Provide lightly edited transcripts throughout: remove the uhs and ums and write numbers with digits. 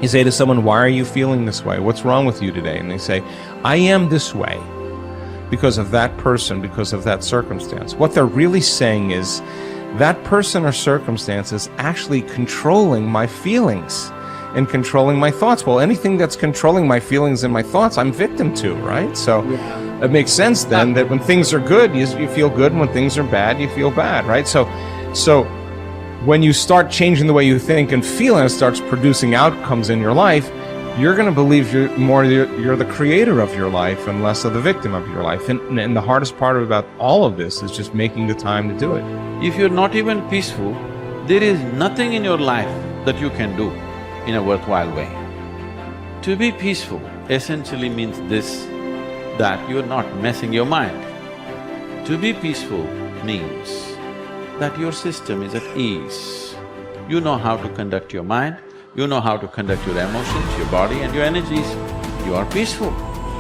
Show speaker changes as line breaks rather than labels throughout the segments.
You say to someone, why are you feeling this way? What's wrong with you today? And they say, I am this way because of that person, because of that circumstance. What they're really saying is that person or circumstance is actually controlling my feelings and controlling my thoughts. Well, anything that's controlling my feelings and my thoughts, I'm victim to, right? So it makes sense then that when things are good, you feel good, and when things are bad, you feel bad, right? So when you start changing the way you think and feel, and it starts producing outcomes in your life, you're going to believe you're the creator of your life and less of the victim of your life. And the hardest part about all of this is just making the time to do it.
If you're not even peaceful, there is nothing in your life that you can do in a worthwhile way. To be peaceful essentially means this, that you're not messing your mind. To be peaceful means that your system is at ease. You know how to conduct your mind, you know how to conduct your emotions, your body and your energies. You are peaceful.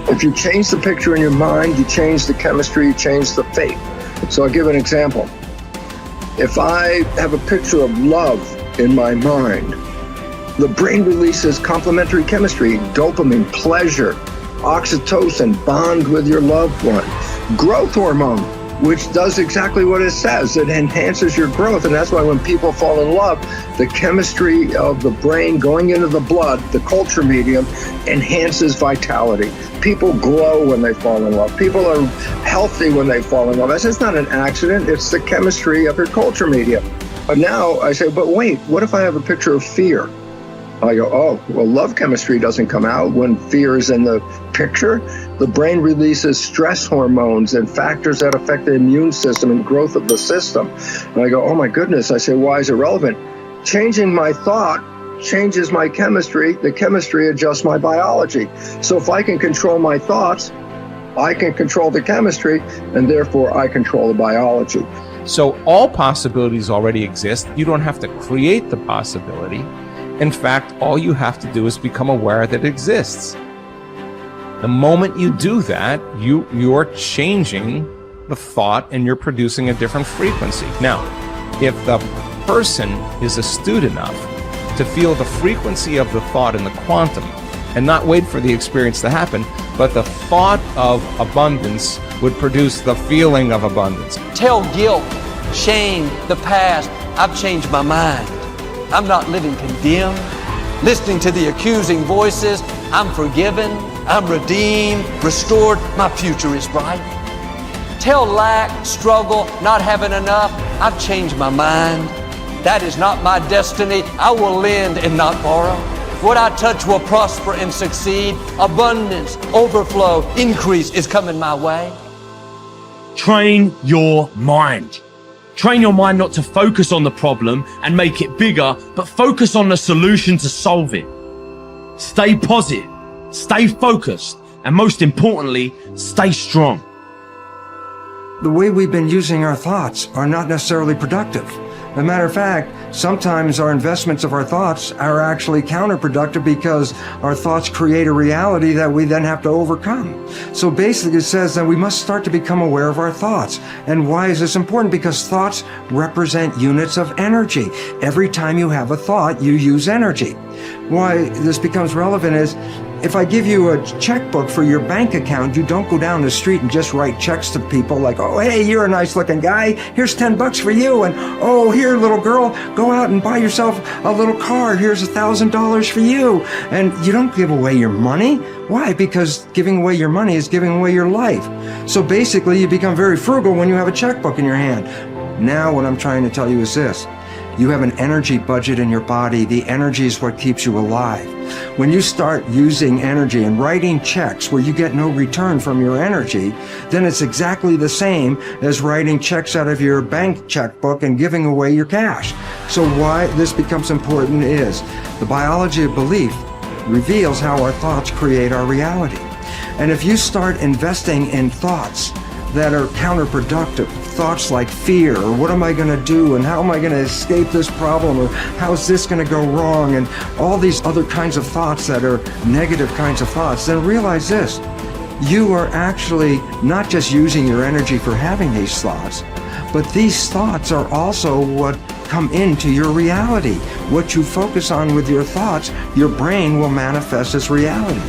If you change the picture in your mind, you change the chemistry, you change the fate. So I'll give an example. If I have a picture of love in my mind, the brain releases complementary chemistry, dopamine, pleasure, oxytocin, bond with your loved one, growth hormone, which does exactly what it says. It enhances your growth, and that's why when people fall in love, the chemistry of the brain going into the blood, the culture medium, enhances vitality. People glow when they fall in love. People are healthy when they fall in love. It's not an accident, it's the chemistry of your culture medium. But now I say, but wait, what if I have a picture of fear? I go, oh, well, love chemistry doesn't come out when fear is in the picture. The brain releases stress hormones and factors that affect the immune system and growth of the system. And I go, oh my goodness. I say, why is it relevant? Changing my thought changes my chemistry. The chemistry adjusts my biology. So if I can control my thoughts, I can control the chemistry, and therefore I control the biology.
So all possibilities already exist. You don't have to create the possibility. In fact, all you have to do is become aware that it exists. The moment you do that, you're changing the thought and you're producing a different frequency. Now, if the person is astute enough to feel the frequency of the thought in the quantum and not wait for the experience to happen, but the thought of abundance would produce the feeling of abundance.
Tell guilt, shame, the past, I've changed my mind. I'm not living condemned. Listening to the accusing voices, I'm forgiven, I'm redeemed, restored, my future is bright. Tell lack, struggle, not having enough, I've changed my mind. That is not my destiny. I will lend and not borrow. What I touch will prosper and succeed. Abundance, overflow, increase is coming my way.
Train your mind. Train your mind not to focus on the problem and make it bigger, but focus on the solution to solve it. Stay positive, stay focused, and most importantly, stay strong.
The way we've been using our thoughts are not necessarily productive. As a matter of fact, sometimes our investments of our thoughts are actually counterproductive because our thoughts create a reality that we then have to overcome. So basically it says that we must start to become aware of our thoughts. And why is this important? Because thoughts represent units of energy. Every time you have a thought, you use energy. Why this becomes relevant is, if I give you a checkbook for your bank account, you don't go down the street and just write checks to people like, oh, hey, you're a nice looking guy. Here's $10 for you. And, oh, here, little girl, go out and buy yourself a little car. Here's $1,000 for you. And you don't give away your money. Why? Because giving away your money is giving away your life. So basically, you become very frugal when you have a checkbook in your hand. Now, what I'm trying to tell you is this. You have an energy budget in your body. The energy is what keeps you alive. When you start using energy and writing checks where you get no return from your energy, then it's exactly the same as writing checks out of your bank checkbook and giving away your cash. So why this becomes important is the biology of belief reveals how our thoughts create our reality. And if you start investing in thoughts that are counterproductive, thoughts like fear, or what am I going to do, and how am I going to escape this problem, or how's this going to go wrong, and all these other kinds of thoughts that are negative kinds of thoughts, then realize this. You are actually not just using your energy for having these thoughts, But these thoughts are also what come into your reality. What you focus on with your thoughts, your brain will manifest as reality.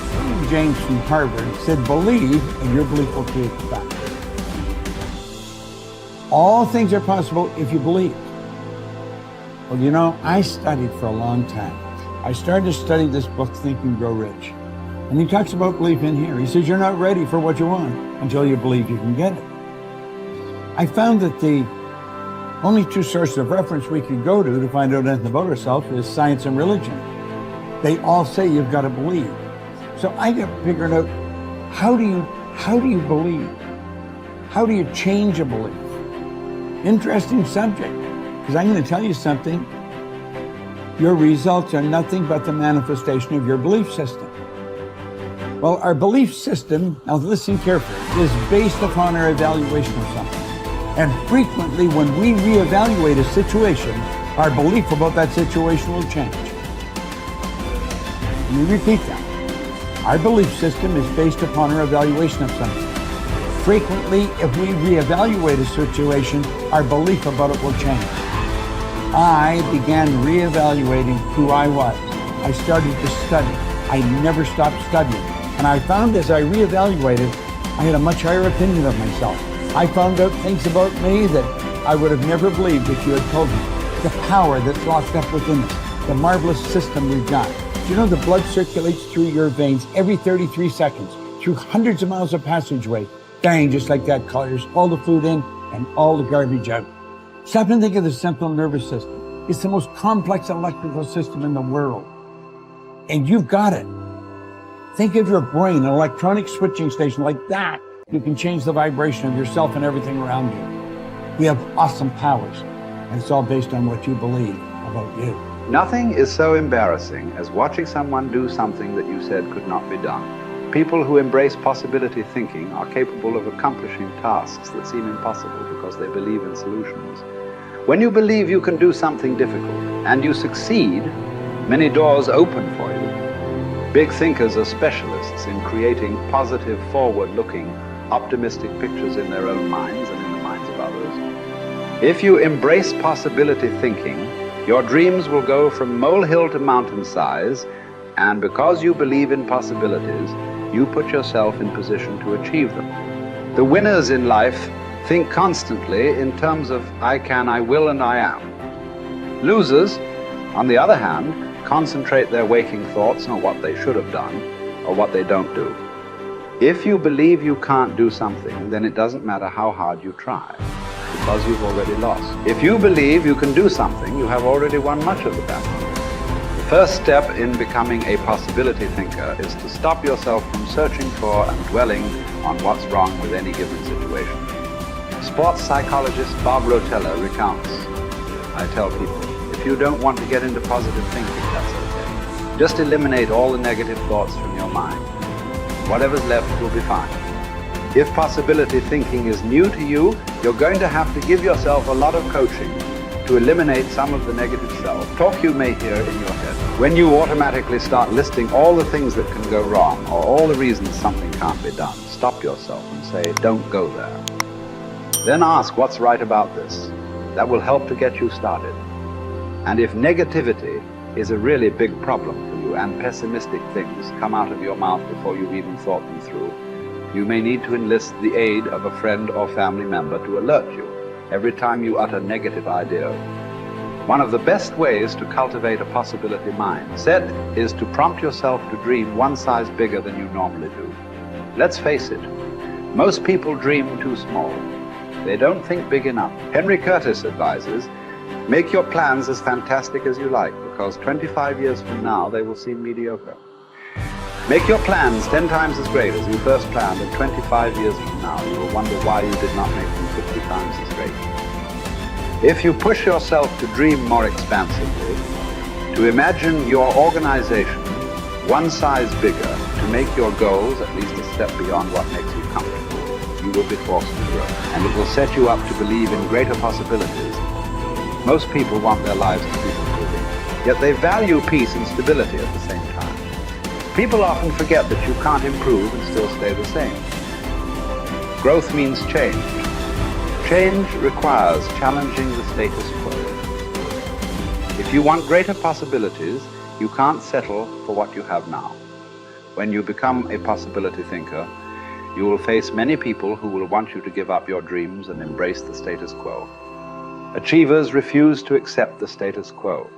James from Harvard said, believe and your belief will create the fact. All things are possible if you believe. Well, you know, I studied for a long time. I started to study this book, Think and Grow Rich. And he talks about belief in here. He says, you're not ready for what you want until you believe you can get it. I found that the only two sources of reference we could go to find out anything about ourselves is science and religion. They all say you've got to believe. So I got figured out, how do you believe? How do you change a belief? Interesting subject, because I'm going to tell you something. Your results are nothing but the manifestation of your belief system. Well, our belief system, now listen carefully, is based upon our evaluation of something. And frequently when we reevaluate a situation, our belief about that situation will change. Let me repeat that. Our belief system is based upon our evaluation of something. Frequently, if we reevaluate a situation, our belief about it will change. I began reevaluating who I was. I started to study. I never stopped studying. And I found as I reevaluated, I had a much higher opinion of myself. I found out things about me that I would have never believed if you had told me. The power that's locked up within us, the marvelous system we've got. Do you know the blood circulates through your veins every 33 seconds, through hundreds of miles of passageway? Bang, just like that, clears all the food in and all the garbage out. Stop and think of the central nervous system. It's the most complex electrical system in the world. And you've got it. Think of your brain, an electronic switching station like that. You can change the vibration of yourself and everything around you. We have awesome powers, and it's all based on what you believe about you.
Nothing is so embarrassing as watching someone do something that you said could not be done. People who embrace possibility thinking are capable of accomplishing tasks that seem impossible because they believe in solutions. When you believe you can do something difficult and you succeed, many doors open for you. Big thinkers are specialists in creating positive, forward-looking, optimistic pictures in their own minds and in the minds of others. If you embrace possibility thinking, your dreams will go from molehill to mountain size, and because you believe in possibilities, you put yourself in position to achieve them. The winners in life think constantly in terms of I can, I will, and I am. Losers, on the other hand, concentrate their waking thoughts on what they should have done or what they don't do. If you believe you can't do something, then it doesn't matter how hard you try, because you've already lost. If you believe you can do something, you have already won much of the battle. The first step in becoming a possibility thinker is to stop yourself from searching for and dwelling on what's wrong with any given situation. Sports psychologist Bob Rotella recounts, I tell people, if you don't want to get into positive thinking, that's okay. Just eliminate all the negative thoughts from your mind. Whatever's left will be fine. If possibility thinking is new to you, you're going to have to give yourself a lot of coaching to eliminate some of the negative self-talk you may hear in your head. When you automatically start listing all the things that can go wrong or all the reasons something can't be done, stop yourself and say, don't go there. Then ask what's right about this. That will help to get you started. And if negativity is a really big problem for you and pessimistic things come out of your mouth before you've even thought them through, you may need to enlist the aid of a friend or family member to alert you every time you utter negative ideas. One of the best ways to cultivate a possibility mindset is to prompt yourself to dream one size bigger than you normally do. Let's face it, most people dream too small. They don't think big enough. Henry Curtis advises, make your plans as fantastic as you like, because 25 years from now they will seem mediocre. Make your plans 10 times as great as you first planned, and 25 years from now you will wonder why you did not make them 50 times as great. If you push yourself to dream more expansively, to imagine your organization one size bigger, to make your goals at least a step beyond what makes you comfortable, you will be forced to grow. And it will set you up to believe in greater possibilities. Most people want their lives to keep improving, yet they value peace and stability at the same time. People often forget that you can't improve and still stay the same. Growth means change. Change requires challenging the status quo. If you want greater possibilities, you can't settle for what you have now. When you become a possibility thinker, you will face many people who will want you to give up your dreams and embrace the status quo. Achievers refuse to accept the status quo.